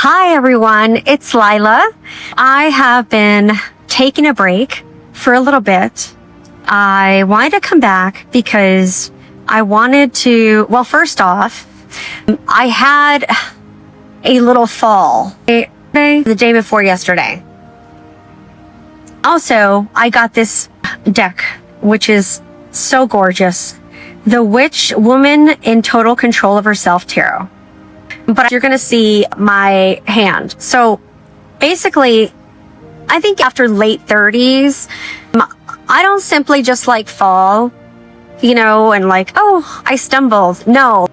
Hi everyone, it's Lila. I have been taking a break for a little bit. I wanted to come back because I wanted to, well, first off, I had a little fall the day before yesterday. Also, I got this deck, which is so gorgeous. The Witch Woman in Total Control of Herself Tarot. But you're going to see my hand. So basically, I think after late 30s, I don't simply just like fall, and like, oh, I stumbled. No,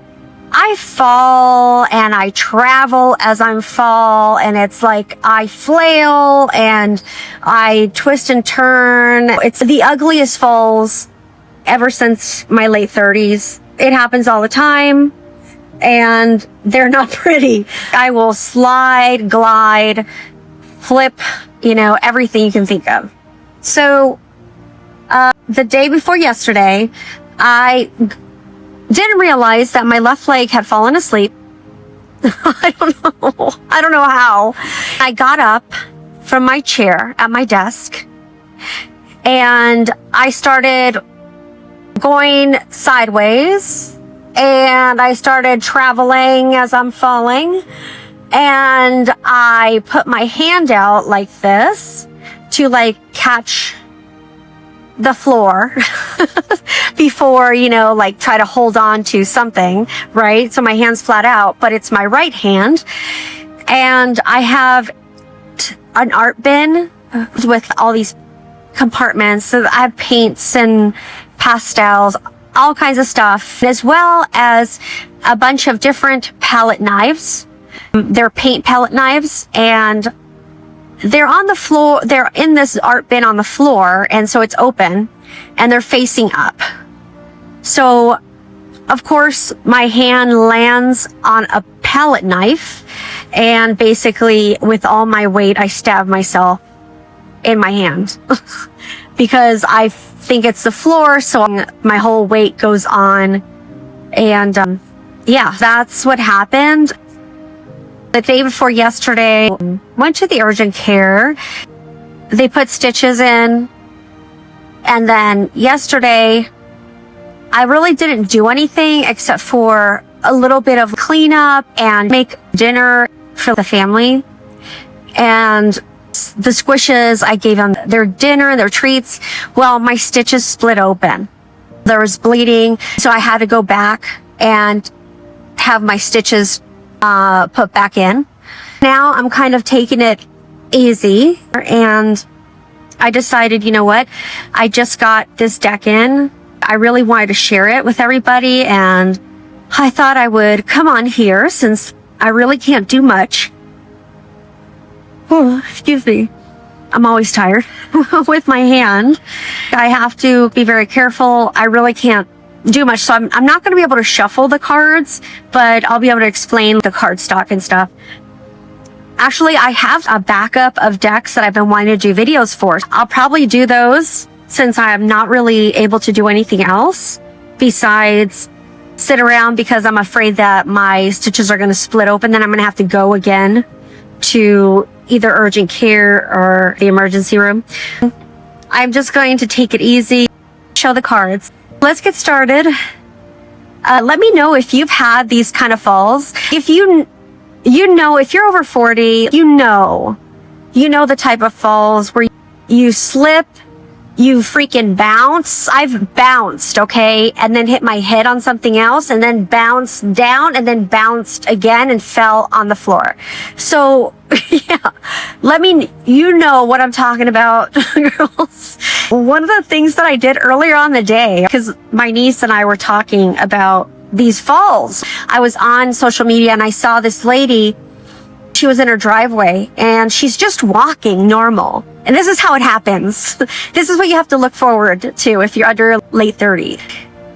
I fall and I travel as I'm fall, and it's like I flail and I twist and turn. It's the ugliest falls ever since my late 30s. It happens all the time. And they're not pretty. I will slide, glide, flip, everything you can think of. So, the day before yesterday, I didn't realize that my left leg had fallen asleep. I don't know how. I got up from my chair at my desk and I started going sideways. And I started traveling as I'm falling. And I put my hand out like this to catch the floor before, try to hold on to something, right? So my hand's flat out, but it's my right hand. And I have an art bin with all these compartments. So I have paints and pastels, all kinds of stuff, as well as a bunch of different palette knives. They're paint palette knives, and they're on the floor. They're in this art bin on the floor, and so it's open, and they're facing up. So, of course, my hand lands on a palette knife, and basically, with all my weight, I stab myself in my hand. Because I think it's the floor, so my whole weight goes on. And yeah, that's what happened. The day before yesterday, went to the urgent care. They put stitches in. And then yesterday, I really didn't do anything except for a little bit of cleanup and make dinner for the family. And the squishes, I gave them their dinner, their treats. Well, my stitches split open. There was bleeding, so I had to go back and have my stitches put back in. Now I'm kind of taking it easy, and I decided, you know what? I just got this deck in. I really wanted to share it with everybody, and I thought I would come on here since I really can't do much. Oh, excuse me. I'm always tired with my hand. I have to be very careful. I really can't do much. So I'm not going to be able to shuffle the cards, but I'll be able to explain the card stock and stuff. Actually, I have a backup of decks that I've been wanting to do videos for. I'll probably do those since I'm not really able to do anything else besides sit around because I'm afraid that my stitches are going to split open. Then I'm going to have to go again to either urgent care or the emergency room. I'm just going to take it easy, show the cards. Let's get started. Let me know if you've had these kind of falls. If if you're over 40, you know the type of falls where you slip, you freaking bounce. I've bounced, okay? And then hit my head on something else and then bounced down and then bounced again and fell on the floor. So, yeah, you know what I'm talking about, girls. One of the things that I did earlier on the day, because my niece and I were talking about these falls, I was on social media and I saw this lady. She was in her driveway and she's just walking normal. And this is how it happens. This is what you have to look forward to if you're under late 30.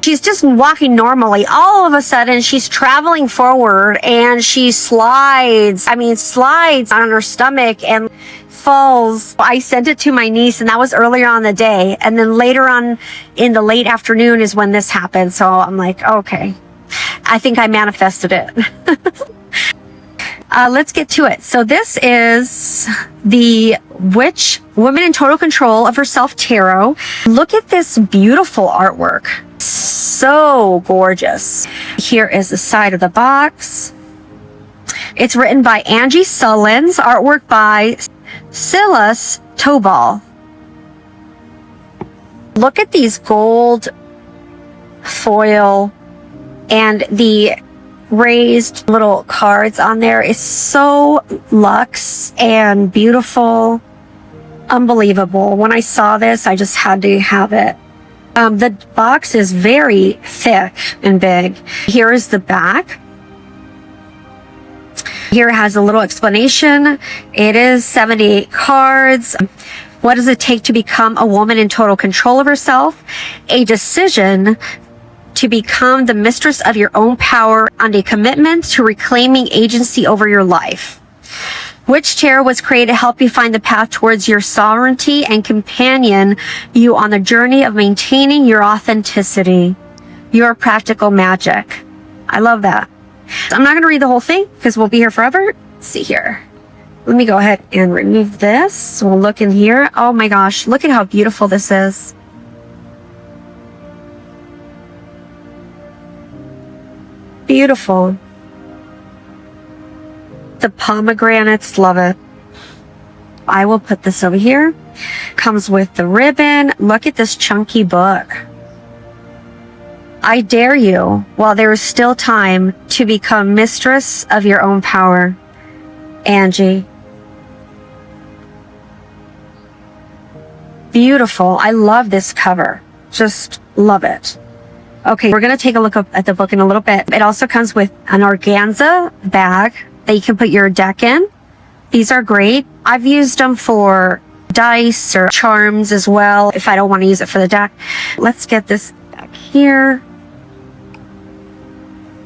She's just walking normally. All of a sudden, she's traveling forward and she slides on her stomach and falls. I sent it to my niece, and that was earlier on the day. And then later on in the late afternoon is when this happened. So I'm like, okay, I think I manifested it. Let's get to it. So this is the Witch, Woman in Total Control of Herself Tarot. Look at this beautiful artwork. So gorgeous. Here is the side of the box. It's written by Angi Sullins, artwork by Silas Toball. Look at these gold foil and the raised little cards on there. Is so luxe and beautiful. Unbelievable. When I saw this, I just had to have it. The box is very thick and big. Here is the back. Here it has a little explanation. It is 78 cards. What does it take to become a woman in total control of herself? A decision to become the mistress of your own power and a commitment to reclaiming agency over your life. Witch Tarot was created to help you find the path towards your sovereignty and companion you on the journey of maintaining your authenticity, your practical magic. I love that. I'm not going to read the whole thing because we'll be here forever. Let's see here. Let me go ahead and remove this. So we'll look in here. Oh my gosh, look at how beautiful this is. Beautiful. The pomegranates, love it. I will put this over here. Comes with the ribbon. Look at this chunky book. I dare you, while there is still time, to become mistress of your own power. Angi. Beautiful. I love this cover. Just love it. Okay, we're going to take a look at the book in a little bit. It also comes with an organza bag that you can put your deck in. These are great. I've used them for dice or charms as well if I don't want to use it for the deck. Let's get this back here.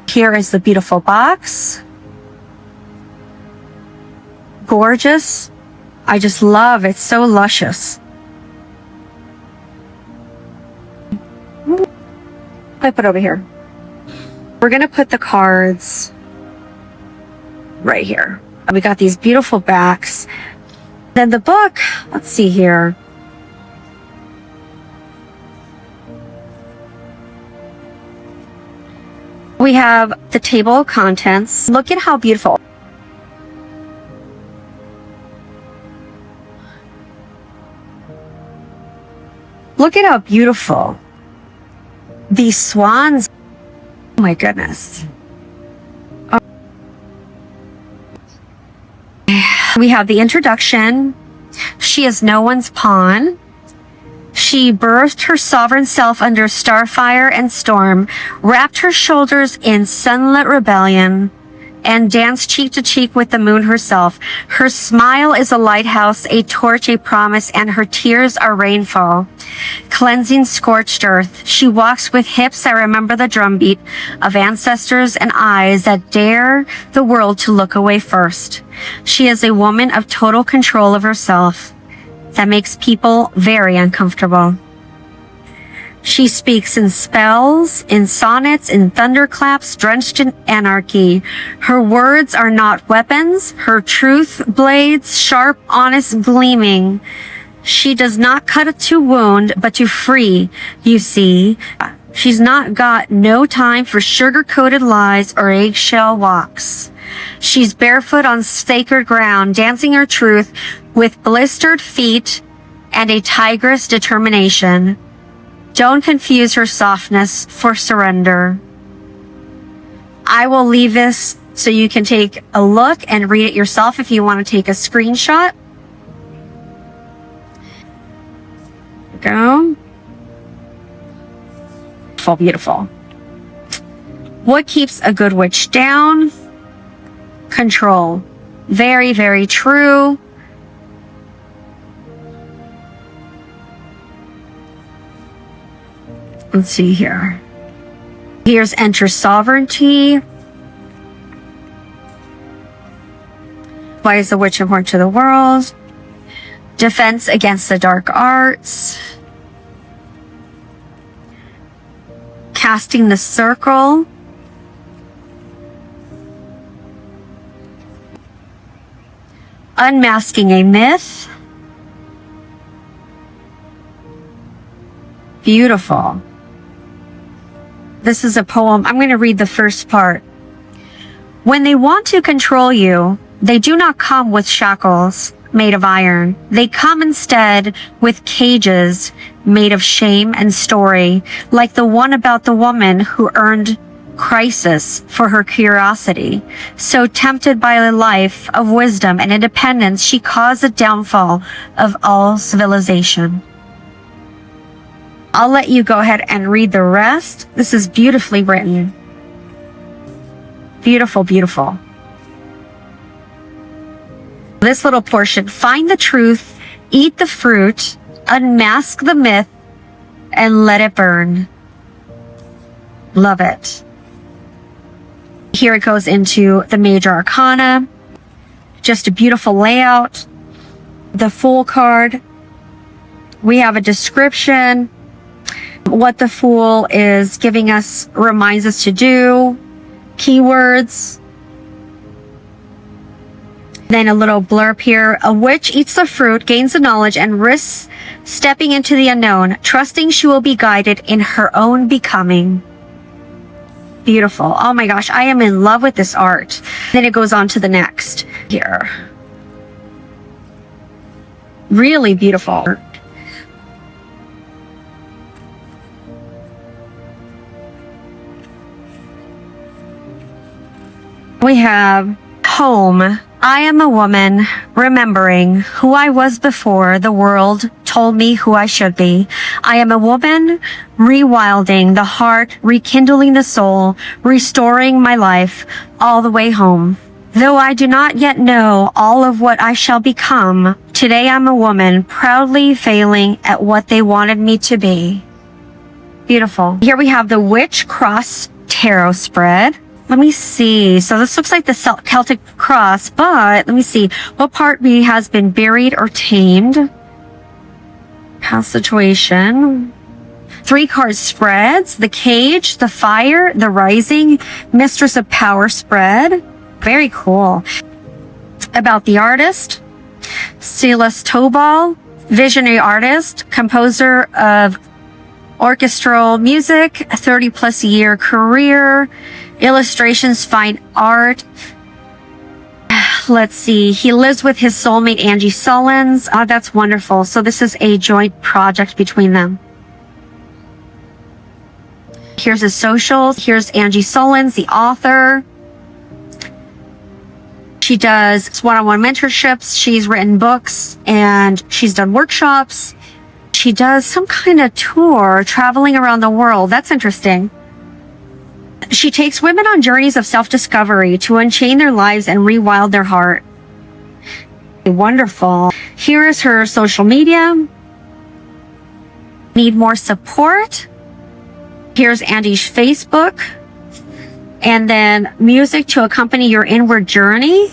Here is the beautiful box. Gorgeous. I just love it. It's so luscious. I put over here. We're going to put the cards right here. We got these beautiful backs. Then the book, let's see here. We have the table of contents. Look at how beautiful. Look at how beautiful. These swans. Oh my goodness. We have the introduction. She is no one's pawn. She birthed her sovereign self under starfire and storm, wrapped her shoulders in sunlit rebellion, and danced cheek to cheek with the moon herself. Her smile is a lighthouse, a torch, a promise, and her tears are rainfall, cleansing scorched earth. She walks with hips that remember the drumbeat of ancestors and eyes that dare the world to look away first. She is a woman of total control of herself that makes people very uncomfortable. She speaks in spells, in sonnets, in thunderclaps, drenched in anarchy. Her words are not weapons, her truth blades, sharp, honest, gleaming. She does not cut to wound, but to free, you see. She's not got no time for sugar-coated lies or eggshell walks. She's barefoot on sacred ground, dancing her truth with blistered feet and a tigress determination. Don't confuse her softness for surrender. I will leave this so you can take a look and read it yourself if you want to take a screenshot. Go. Beautiful, beautiful. What keeps a good witch down? Control. Very, very true. Let's see here. Here's enter sovereignty. Why is the witch important to the world? Defense against the dark arts. Casting the circle. Unmasking a myth. Beautiful. This is a poem. I'm going to read the first part. When they want to control you, they do not come with shackles made of iron. They come instead with cages made of shame and story, like the one about the woman who earned crisis for her curiosity. So tempted by a life of wisdom and independence, she caused the downfall of all civilization. I'll let you go ahead and read the rest. This is beautifully written. Beautiful, beautiful. This little portion, find the truth, eat the fruit, unmask the myth, and let it burn. Love it. Here it goes into the major arcana. Just a beautiful layout. The Fool card. We have a description. What the Fool is giving us, reminds us to do. Keywords. Then a little blurb here. A witch eats the fruit, gains the knowledge, and risks stepping into the unknown, trusting she will be guided in her own becoming. Beautiful. Oh my gosh, I am in love with this art. Then it goes on to the next here. Really beautiful. We have home. I am a woman remembering who I was before the world told me who I should be. I am a woman rewilding the heart, rekindling the soul, restoring my life all the way home. Though I do not yet know all of what I shall become, today I'm a woman proudly failing at what they wanted me to be. Beautiful. Here we have the Witch Cross Tarot spread. Let me see. So this looks like the Celtic cross, but let me see. What part B has been buried or tamed? Past situation. 3 card spreads. The Cage, the Fire, the Rising, Mistress of Power spread. Very cool. About the artist. Silas Toball, visionary artist, composer of orchestral music, a 30-plus year career. Illustrations, fine art. Let's see. He lives with his soulmate, Angi Sullins. Oh, that's wonderful. So this is a joint project between them. Here's his socials. Here's Angi Sullins, the author. She does one-on-one mentorships. She's written books and she's done workshops. She does some kind of tour traveling around the world. That's interesting. She takes women on journeys of self-discovery to unchain their lives and rewild their heart. Wonderful. Here is her social media. Need more support? Here's Andy's Facebook. And then music to accompany your inward journey.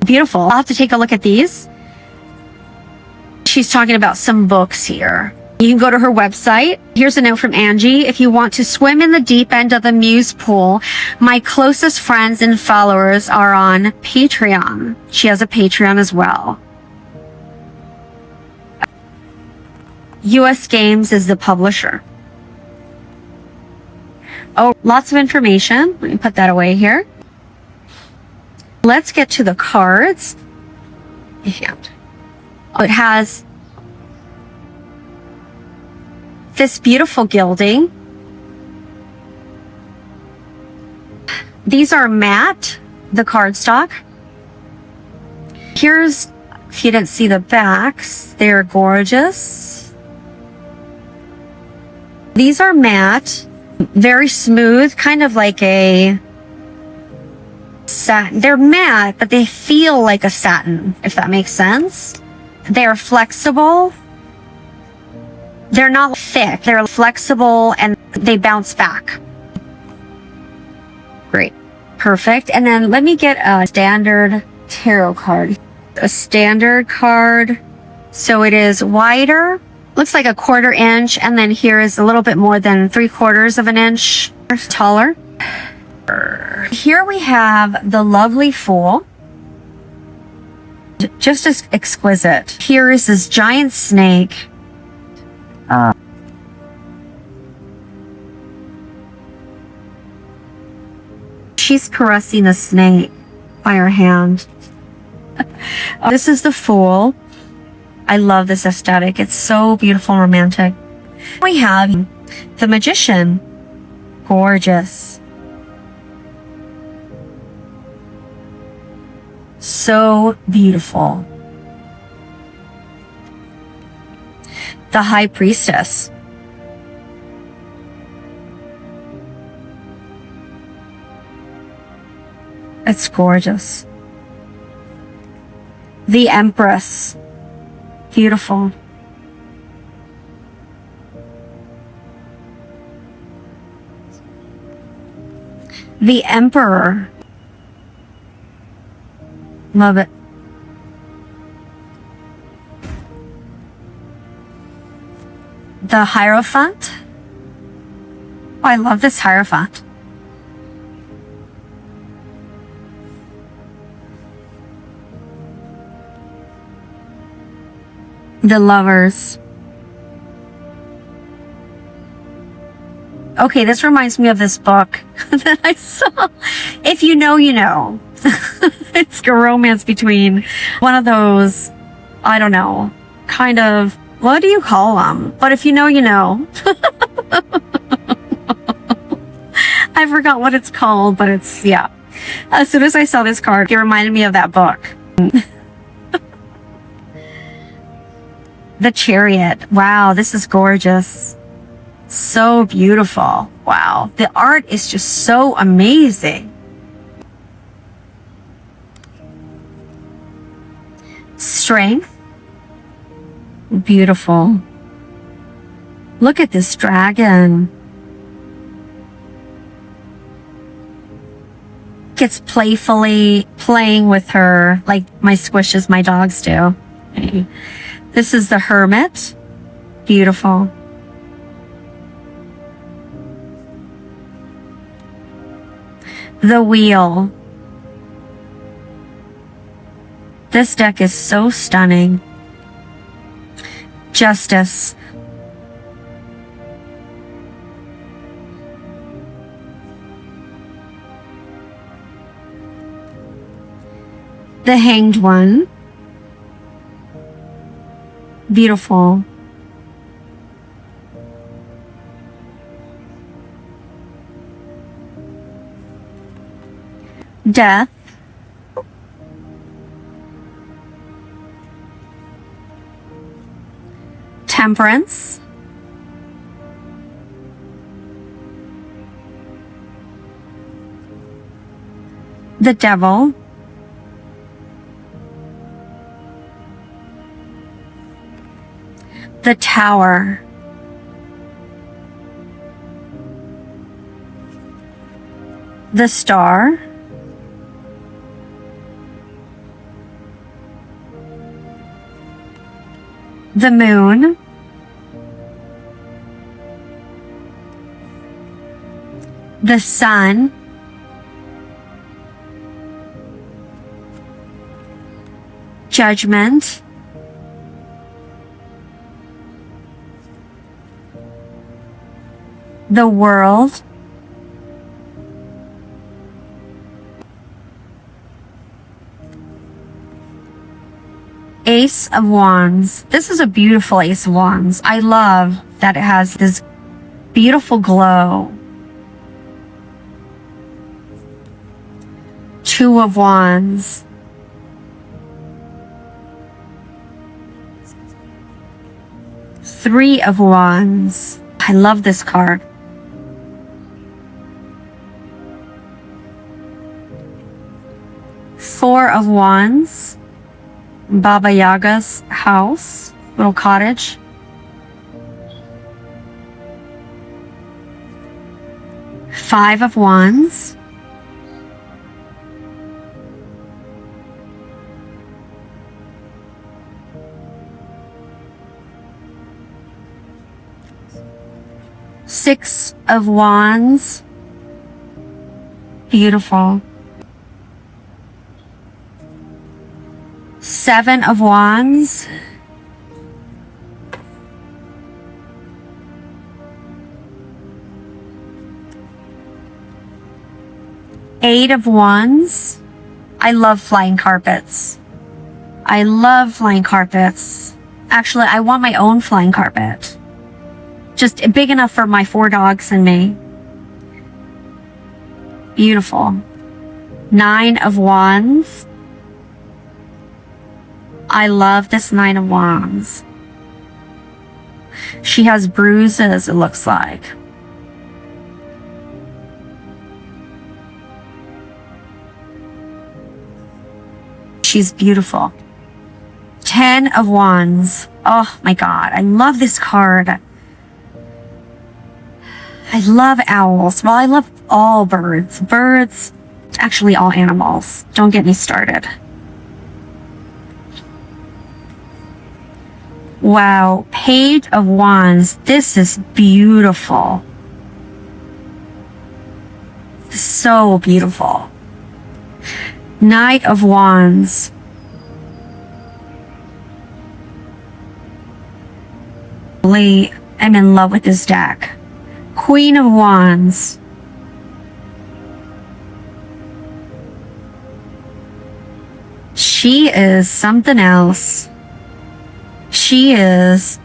Beautiful. I'll have to take a look at these. She's talking about some books here. You can go to her website. Here's a note from Angi. If you want to swim in the deep end of the muse pool, my closest friends and followers are on Patreon. She has a Patreon as well. US Games is the publisher. Oh, lots of information. Let me put that away here. Let's get to the cards. It has this beautiful gilding. These are matte, the cardstock. Here's, if you didn't see the backs, they're gorgeous. These are matte, very smooth, kind of like a satin. They're matte, but they feel like a satin, if that makes sense. They're flexible. They're not thick. They're flexible and they bounce back. Great. Perfect. And then let me get a standard tarot card. A standard card. So it is wider. Looks like a 1/4 inch. And then here is a little bit more than 3/4 of an inch taller. Here we have the lovely Fool. Just as exquisite. Here is this giant snake. She's caressing the snake by her hand. This is the Fool. I love this aesthetic. It's so beautiful and romantic. We have the Magician. Gorgeous. So beautiful. The High Priestess. It's gorgeous. The Empress. Beautiful. The Emperor. Love it. The Hierophant. Oh, I love this Hierophant. The Lovers. Okay, this reminds me of this book that I saw. If you know, you know. It's a romance between one of those, I don't know, kind of, what do you call them? But if you know, you know. I forgot what it's called, but it's, yeah. As soon as I saw this card, it reminded me of that book. The Chariot. Wow, this is gorgeous. So beautiful. Wow. The art is just so amazing. Strength. Beautiful. Look at this dragon. Gets playfully playing with her like my squishes, my dogs do. This is the Hermit. Beautiful. The Wheel. This deck is so stunning. Justice. The Hanged One. Beautiful. Death. Temperance. The Devil. The Tower. The Star. The Moon. The Sun. Judgment. The World. Ace of Wands. This is a beautiful Ace of Wands. I love that it has this beautiful glow. Two of Wands. Three of Wands. I love this card. Four of Wands. Baba Yaga's house, little cottage. Five of Wands. Six of Wands. Beautiful. 7 of Wands. Eight of Wands. I love flying carpets. I love flying carpets. Actually, I want my own flying carpet. Just big enough for my 4 dogs and me. Beautiful. 9 of Wands. I love this 9 of Wands. She has bruises, it looks like. She's beautiful. 10 of Wands. Oh my God, I love this card. I love owls. Well, I love all birds. Birds, actually all animals. Don't get me started. Wow, Page of Wands. This is beautiful. So beautiful. Knight of Wands. I'm in love with this deck. Queen of Wands. She is something else. She is.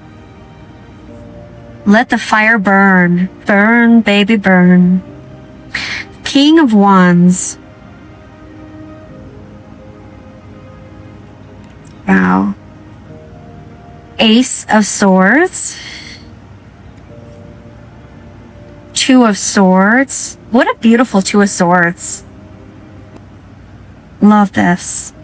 Let the fire burn. Burn, baby, burn. King of Wands. Wow. Ace of Swords. 2 of Swords. What a beautiful 2 of Swords. Love this.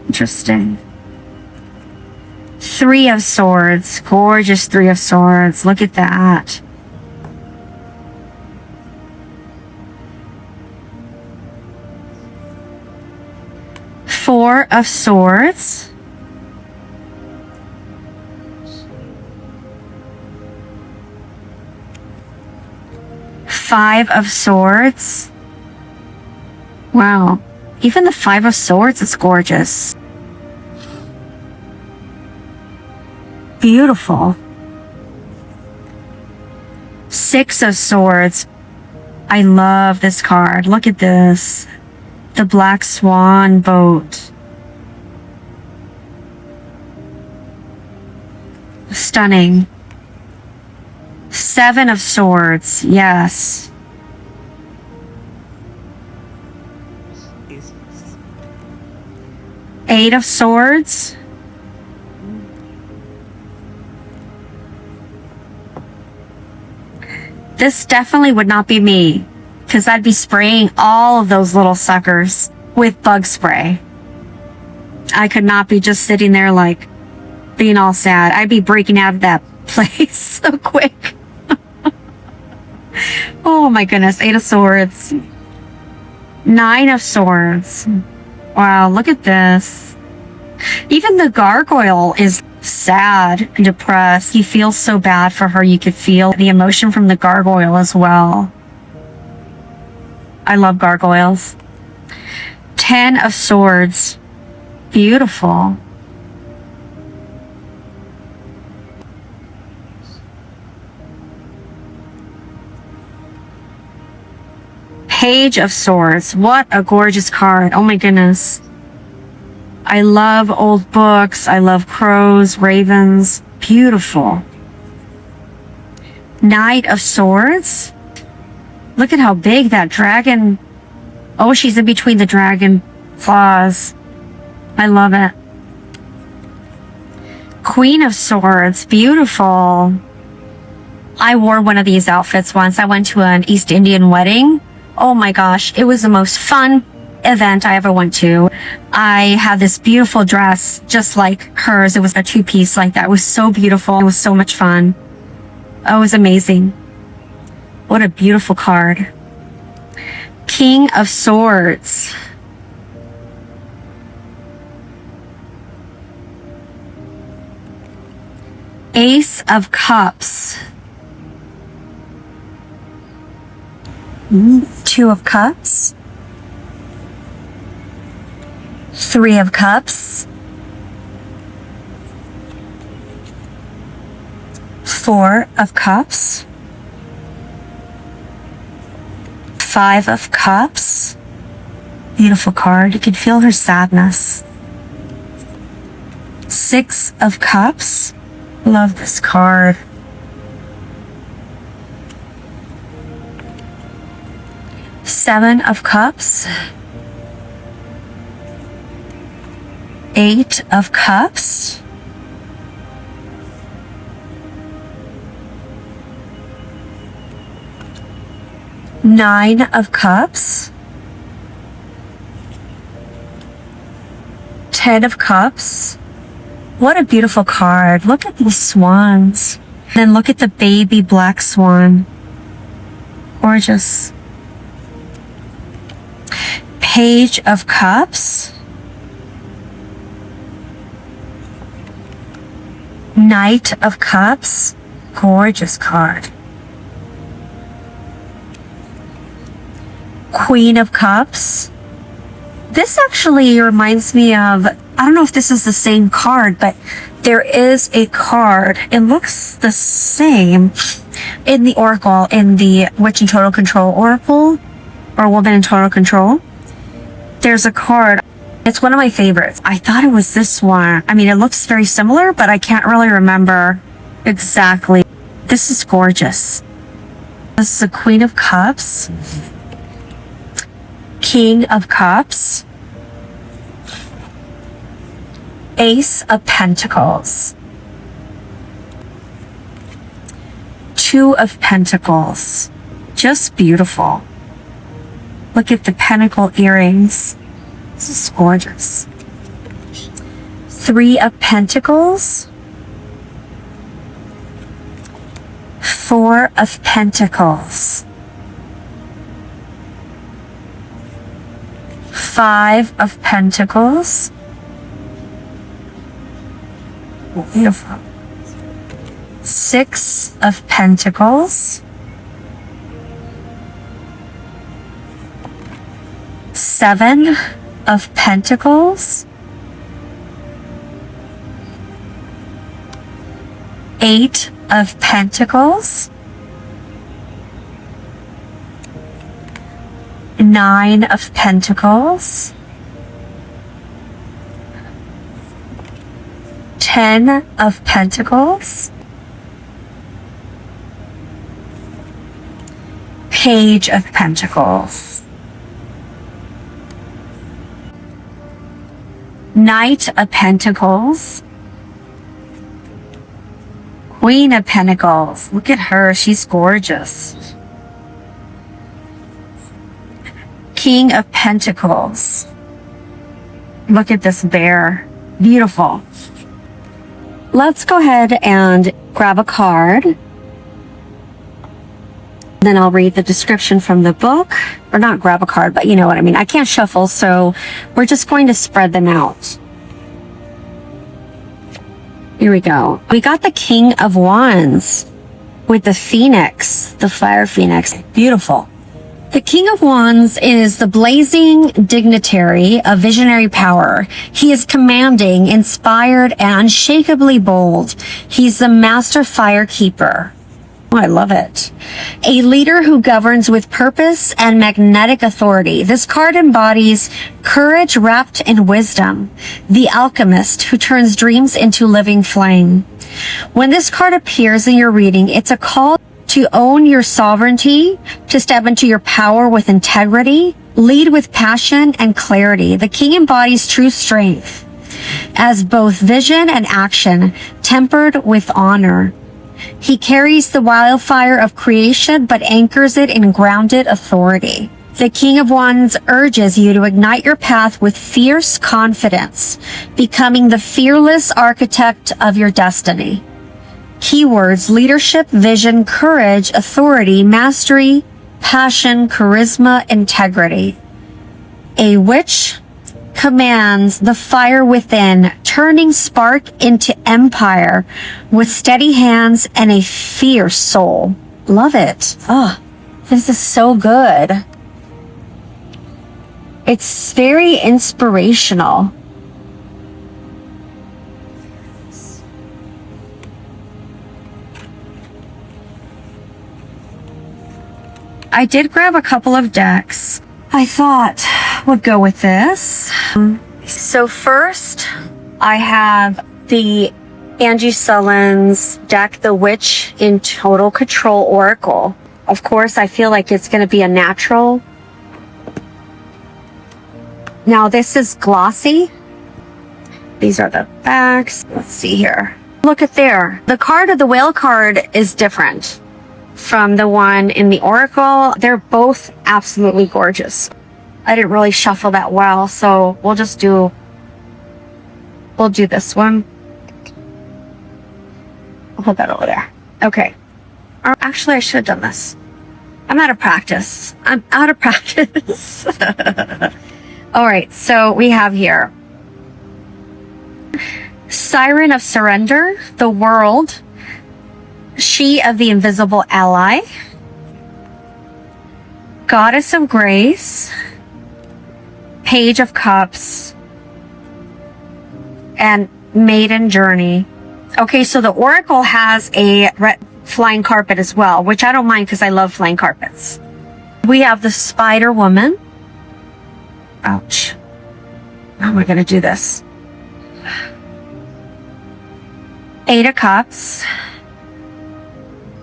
Interesting. 3 of Swords. Gorgeous 3 of Swords. Look at that. Four of Swords. Five of Swords. Wow. Even the 5 of Swords is gorgeous. Beautiful. 6 of Swords. I love this card. Look at this. The Black Swan boat. Stunning. 7 of Swords. Yes. Eight of Swords. This definitely would not be me, because I'd be spraying all of those little suckers with bug spray. I could not be just sitting there like being all sad. I'd be breaking out of that place so quick. Oh my goodness. 8 of Swords. 9 of Swords. Wow, look at this. Even the gargoyle is sad and depressed. You feel so bad for her. You could feel the emotion from the gargoyle as well. I love gargoyles. 10 of Swords. Beautiful. Page of Swords. What a gorgeous card. Oh my goodness. I love old books. I love crows, ravens. Beautiful. Knight of Swords. Look at how big that dragon. Oh, she's in between the dragon claws. I love it. Queen of Swords. Beautiful. I wore one of these outfits once. I went to an East Indian wedding. Oh my gosh, it was the most fun event I ever went to. I had this beautiful dress just like hers. It was a 2-piece like that. It was so beautiful. It was so much fun. Oh, it was amazing. What a beautiful card. King of Swords. Ace of Cups. Two of Cups. Three of Cups. Four of Cups. Five of Cups. Beautiful card. You can feel her sadness. Six of Cups. Love this card. Seven of Cups. Eight of Cups. Nine of Cups. 10 of Cups. What a beautiful card. Look at these swans. Then look at the baby black swan. Gorgeous. Page of Cups. Knight of Cups. Gorgeous card. Queen of Cups. This actually reminds me of, I don't know if this is the same card, but there is a card. It looks the same in the Oracle, in the Witch in Total Control Oracle, or Woman in Total Control. There's a card. It's one of my favorites. I thought it was this one. I mean, it looks very similar, but I can't really remember exactly. This is gorgeous. This is the Queen of Cups. King of Cups. Ace of Pentacles. Two of Pentacles. Just beautiful. Look at the pentacle earrings. This is gorgeous. Three of Pentacles. Four of Pentacles. Five of Pentacles. Beautiful. Six of Pentacles. Seven of Pentacles. Eight of Pentacles. Nine of Pentacles. 10 of Pentacles. Page of Pentacles. Knight of Pentacles. Queen of Pentacles. Look at her. She's gorgeous. King of Pentacles. Look at this bear. Beautiful. Let's go ahead and grab a card. Then I'll read the description from the book. Or not grab a card, but you know what I mean. I can't shuffle, so we're just going to spread them out. Here we go. We got the King of Wands with the Phoenix, the Fire Phoenix. Beautiful. The King of Wands is the blazing dignitary of visionary power. He is commanding, inspired, and unshakably bold. He's the master fire keeper. Oh, I love it. A leader who governs with purpose and magnetic authority. This card embodies courage wrapped in wisdom. The alchemist who turns dreams into living flame. When this card appears in your reading, it's a call to own your sovereignty, to step into your power with integrity, lead with passion and clarity. The King embodies true strength as both vision and action, tempered with honor. He carries the wildfire of creation, but anchors it in grounded authority. The King of Wands urges you to ignite your path with fierce confidence, becoming the fearless architect of your destiny. Keywords: leadership, vision, courage, authority, mastery, passion, charisma, integrity. A witch commands the fire within, turning spark into empire with steady hands and a fierce soul. Love it. Oh, this is so good. It's very inspirational. I did grab a couple of decks I thought would go with this. So first, I have the Angi Sullins deck, the Witch in Total Control Oracle. Of course, I feel like it's going to be a natural. Now, this is glossy. These are the backs. Let's see here. Look at there. The card of the whale card is different from the one in the Oracle. They're both absolutely gorgeous. I didn't really shuffle that well, so we'll do this one. I'll put that over there. Okay. Or actually, I should have done this. I'm out of practice. All right, so we have here Siren of Surrender, the World, She of the Invisible Ally, Goddess of Grace, Page of Cups, and Maiden Journey. Okay, so the Oracle has a flying carpet as well, which I don't mind because I love flying carpets. We have the Spider Woman. Ouch. How am I going to do this? Eight of Cups.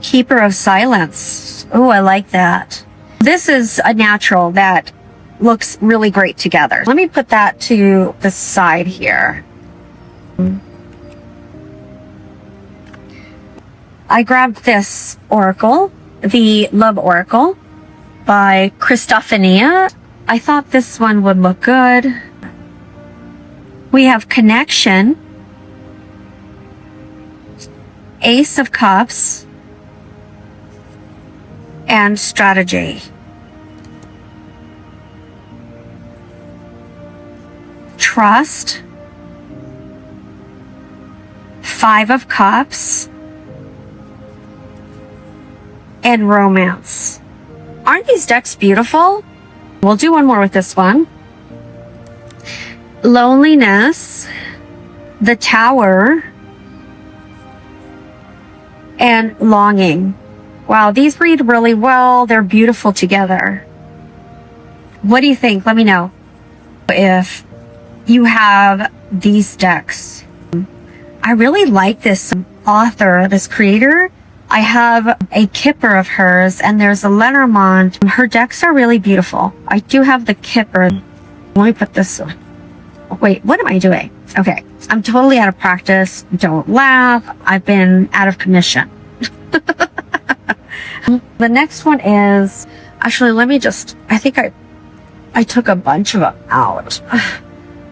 Keeper of Silence. Oh, I like that. This is a natural that looks really great together. Let me put that to the side here. I grabbed this Oracle, the Love Oracle by Christophania. I thought this one would look good. We have Connection, Ace of Cups, and Strategy. Trust, Five of Cups, and Romance. Aren't these decks beautiful? We'll do one more with this one. Loneliness, the Tower, and Longing. Wow, these read really well. They're beautiful together. What do you think? Let me know if you have these decks. I really like this author, this creator. I have a Kipper of hers, and there's a Lenormand. Her decks are really beautiful. I do have the Kipper. Let me put this one. Wait, what am I doing? Okay, I'm totally out of practice. Don't laugh. I've been out of commission. The next one is, actually, let me just, I think I took a bunch of them out.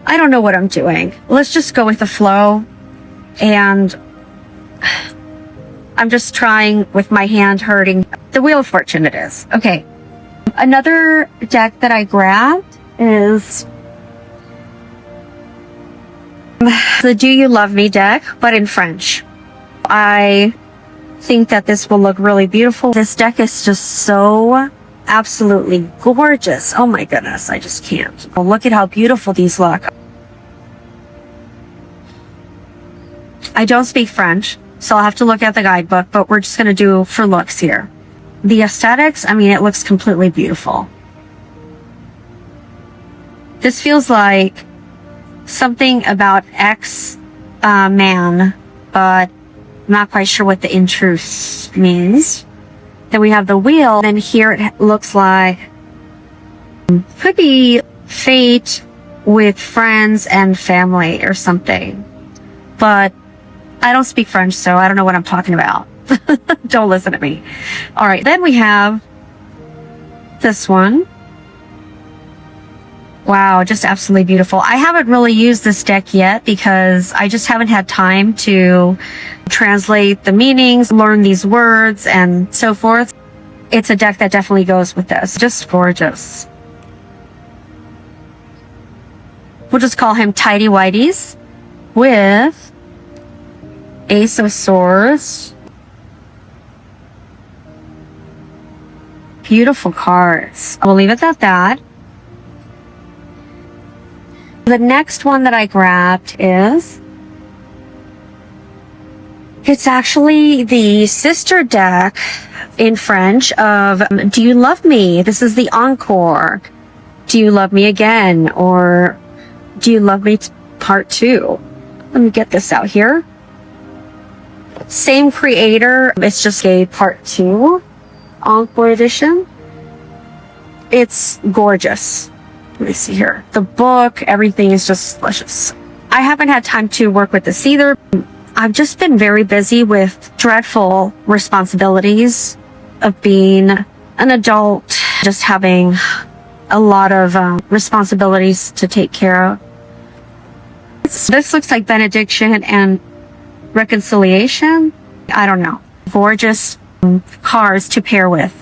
I don't know what I'm doing. Let's just go with the flow. And I'm just trying with my hand hurting. The Wheel of Fortune it is. Okay. Another deck that I grabbed is the Do You Love Me deck, but in French. I think that this will look really beautiful. This deck is just so absolutely gorgeous. Oh my goodness, I just can't. Oh, look at how beautiful these look. I don't speak French, so I'll have to look at the guidebook, but we're just going to do for looks here. The aesthetics, I mean, it looks completely beautiful. This feels like something about X-Man, but I'm not quite sure what the in truth means. Then we have the wheel, and here it looks like could be fate with friends and family or something. But I don't speak French, so I don't know what I'm talking about. Don't listen to me. All right, then we have this one. Wow, just absolutely beautiful. I haven't really used this deck yet because I just haven't had time to translate the meanings, learn these words, and so forth. It's a deck that definitely goes with this. Just gorgeous. We'll just call him Tidy Whities with Ace of Swords. Beautiful cards. We'll leave it at that. The next one that I grabbed is, it's actually the sister deck in French of Do You Love Me? This is the encore. Do You Love Me Again? Or Do You Love Me Part 2? Let me get this out here. Same creator. It's just a Part 2 encore edition. It's gorgeous. Let me see here. The book, everything is just delicious. I haven't had time to work with this either. I've just been very busy with dreadful responsibilities of being an adult, just having a lot of responsibilities to take care of. This looks like benediction and reconciliation. I don't know. Gorgeous cards to pair with.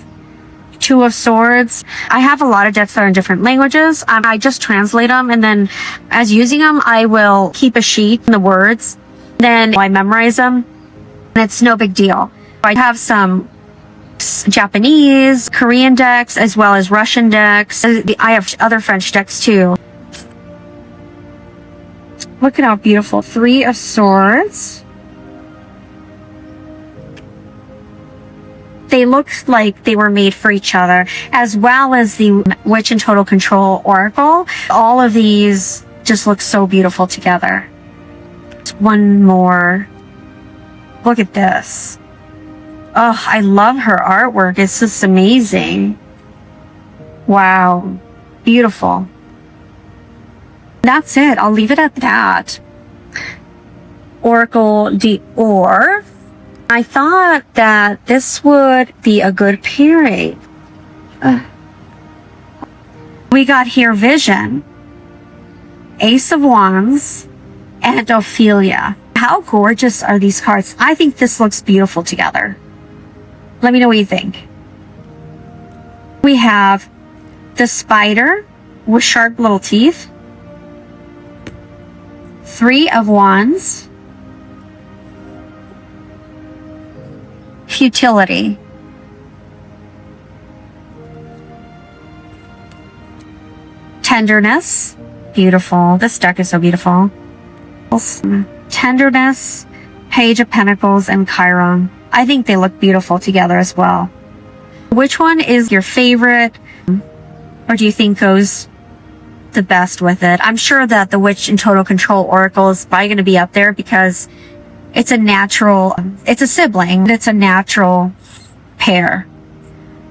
Two of Swords. I have a lot of decks that are in different languages. I just translate them, and then as using them, I will keep a sheet in the words. Then I memorize them, and it's no big deal. I have some Japanese, Korean decks, as well as Russian decks. I have other French decks too. Look at how beautiful. Three of Swords. They look like they were made for each other, as well as the Witch in Total Control Oracle. All of these just look so beautiful together. One more. Look at this. Oh, I love her artwork. It's just amazing. Wow. Beautiful. That's it. I'll leave it at that. Oracle d'Or. I thought that this would be a good pairing. We got here Vision, Ace of Wands, and Ophelia. How gorgeous are these cards? I think this looks beautiful together. Let me know what you think. We have the Spider with sharp little teeth, Three of Wands, Futility, Tenderness. Beautiful. This deck is so beautiful. Tenderness, Page of Pentacles, and Chiron. I think they look beautiful together as well. Which one is your favorite, or do you think goes the best with it? I'm sure that the Witch in Total Control Oracle is probably going to be up there because it's a natural, it's a sibling. It's a natural pair.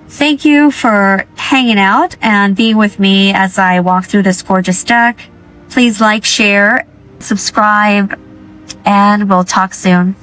Thank you for hanging out and being with me as I walk through this gorgeous deck. Please like, share, subscribe, and we'll talk soon.